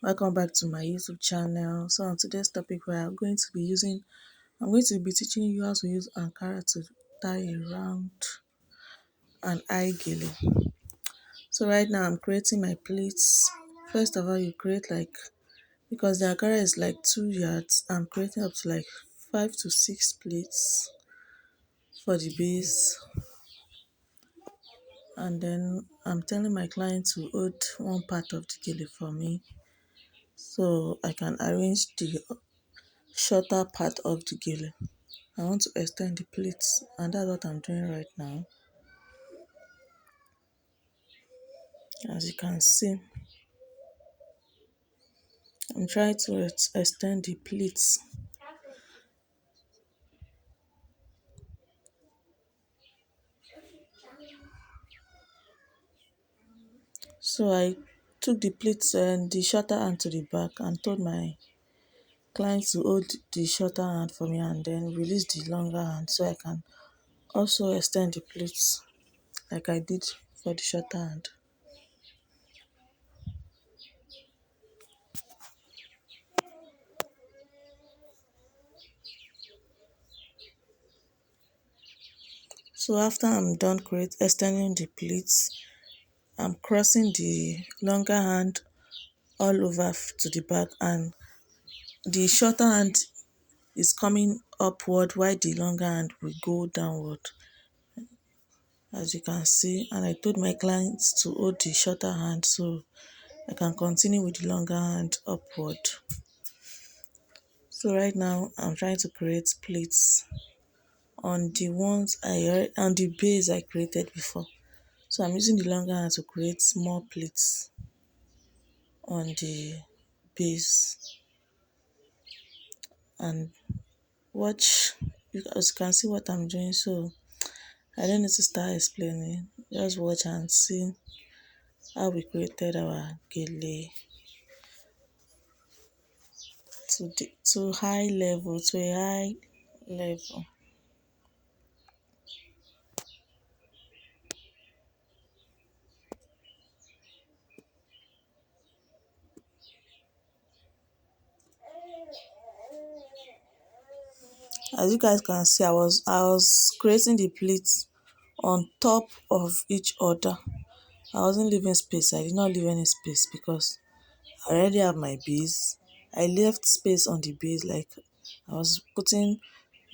Welcome back to my YouTube channel. So on today's topic, I'm going to be teaching you how to use Ankara to tie around an eye gele. So right now I'm creating my pleats. First of all, you create because the Ankara is like 2 yards, I'm creating up to like 5 to 6 pleats for the base. And then I'm telling my client to hold one part of the gele for me so I can arrange the shorter part of the gele. I want to extend the pleats, and that's what I'm doing right now. As you can see, I'm trying to extend the pleats. So I took the pleats and the shorter hand to the back and told my client to hold the shorter hand for me and then release the longer hand so I can also extend the pleats like I did for the shorter hand. So after I'm done extending the pleats, I'm crossing the longer hand all over to the back, and the shorter hand is coming upward while the longer hand will go downward, as you can see. And I told my clients to hold the shorter hand so I can continue with the longer hand upward. So right now I'm trying to create pleats on the base I created before. So I'm using the longer hand to create more pleats on the base. And watch, as you can see what I'm doing, so I don't need to start explaining. Just watch and see how we created our gele to a high level. As you guys can see, I was creating the pleats on top of each other. I wasn't leaving space. I did not leave any space because I already have my base. I left space on the base, like I was putting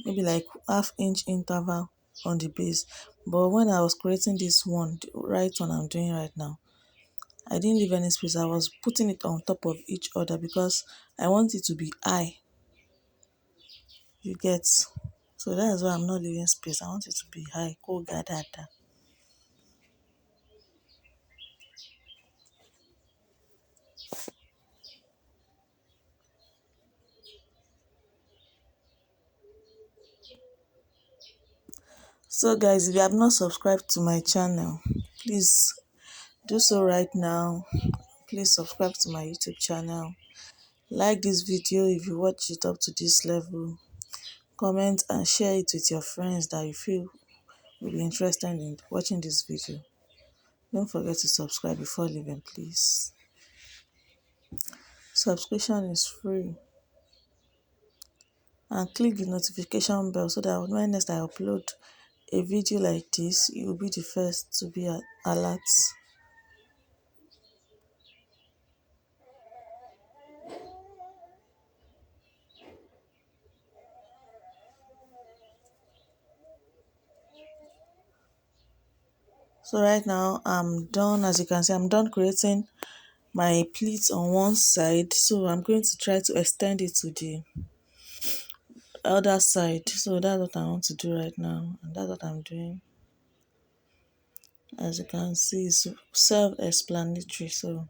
maybe like half-inch interval on the base. But when I was creating this one, the right one I'm doing right now, I didn't leave any space. I was putting it on top of each other because I want it to be high. You get? So that's why I'm not leaving space. I want it to be high. Go gather. So guys, if you have not subscribed to my channel, please do so right now. Please subscribe to my YouTube channel. Like this video if you watch it up to this level. Comment and share it with your friends that you feel will be interested in watching this video. Don't forget to subscribe before leaving, please. Subscription is free. And click the notification bell so that when next I upload a video like this, you will be the first to be alert. So right now I'm done. As you can see, I'm done creating my pleats on one side, so I'm going to try to extend it to the other side. So that's what I want to do right now, and that's what I'm doing. As you can see, it's self-explanatory, so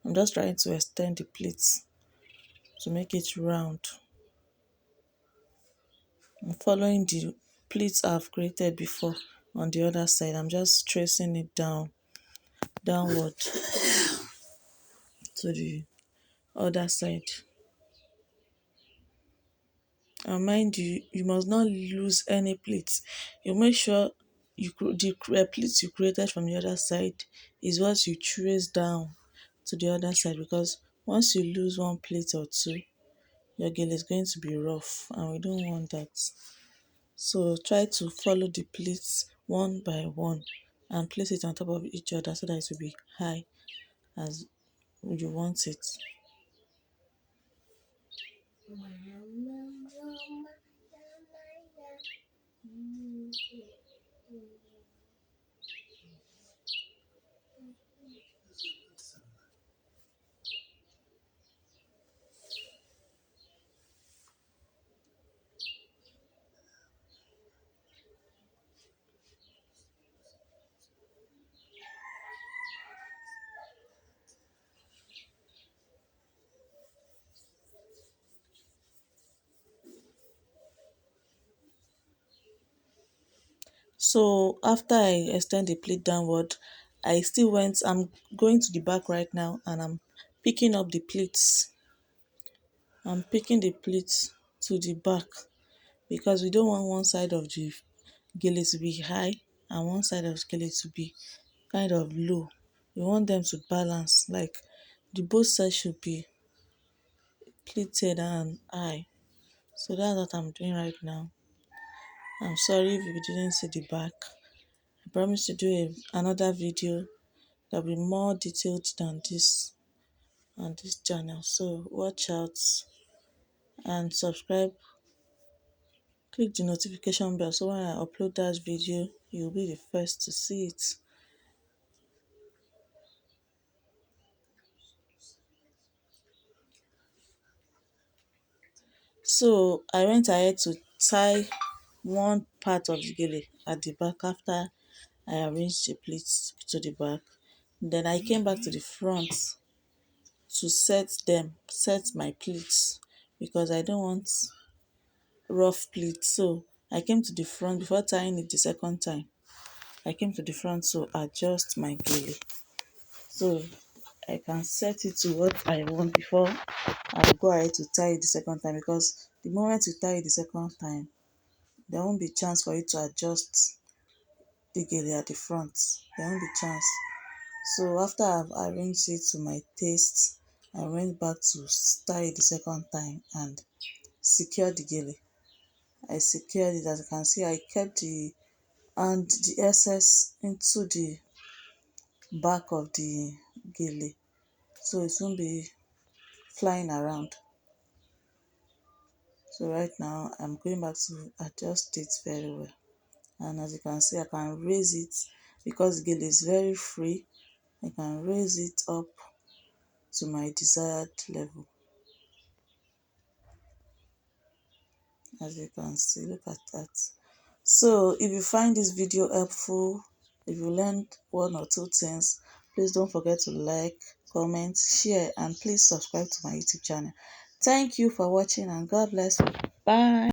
I'm just trying to extend the pleats to make it round. I'm following the pleats I've created before on the other side. I'm just tracing it downward to the other side. And mind you, you must not lose any pleats. You make sure the pleats you created from the other side is what you trace down to the other side, because Once you lose one plait or two, your gele is going to be rough, and we don't want that. So try to follow the pleats one by one and place it on top of each other so that it will be high as you want it. So after I extend the pleat downward, I'm going to the back right now, and I'm picking up the pleats. I'm picking the pleats to the back because we don't want one side of the gele to be high and one side of the gele to be kind of low. We want them to balance, like the both sides should be pleated and high. So that's what I'm doing right now. I'm sorry if you didn't see the back. I promise to do another video that'll be more detailed than this on this channel. So watch out and subscribe. Click the notification bell so when I upload that video, you'll be the first to see it. So I went ahead to tie one part of the gele at the back after I arranged the pleats to the back. Then I came back to the front to set my pleats because I don't want rough pleats. So I came to the front before tying it the second time. I came to the front to adjust my gele so I can set it to what I want before I go ahead to tie it the second time, because the moment you tie it the second time, there won't be chance for you to adjust the gele at the front. There won't be chance. So after I've arranged it to my taste, I went back to tie it the second time and secure the gele. I secured it. As you can see, I kept the excess into the back of the gele so it won't be flying around. So right now I'm going back to adjust it very well, and as you can see, I can raise it because gele is very free. I can raise it up to my desired level. As you can see, look at that. So if you find this video helpful, if you learned one or two things, please don't forget to like, comment, share, and please subscribe to my YouTube channel. Thank you for watching, and God bless you. Bye.